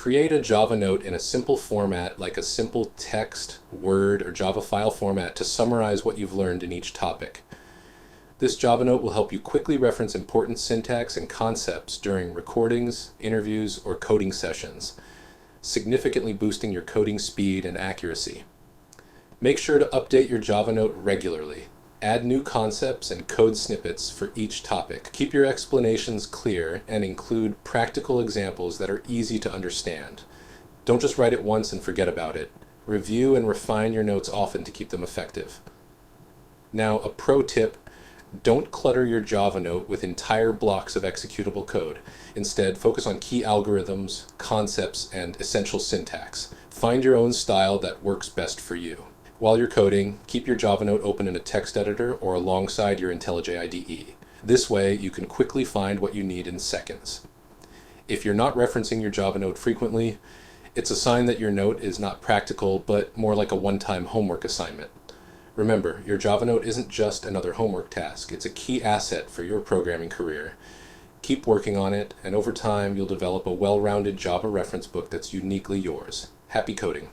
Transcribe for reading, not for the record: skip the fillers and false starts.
Create a Java note in a simple format like a simple text, Word, or Java file format to summarize what you've learned in each topic. This Java note will help you quickly reference important syntax and concepts during recordings, interviews, or coding sessions, significantly boosting your coding speed and accuracy. Make sure to update your Java note regularly. Add new concepts and code snippets for each topic. Keep your explanations clear and include practical examples that are easy to understand. Don't just write it once and forget about it. Review and refine your notes often to keep them effective. Now, a pro tip: don't clutter your Java note with entire blocks of executable code. Instead, focus on key algorithms, concepts, and essential syntax. Find your own style that works best for you. While you're coding, keep your Java note open in a text editor or alongside your IntelliJ IDE. This way, you can quickly find what you need in seconds. If you're not referencing your Java note frequently, it's a sign that your note is not practical, but more like a one-time homework assignment. Remember, your Java note isn't just another homework task. It's a key asset for your programming career. Keep working on it, and over time, you'll develop a well-rounded Java reference book that's uniquely yours. Happy coding!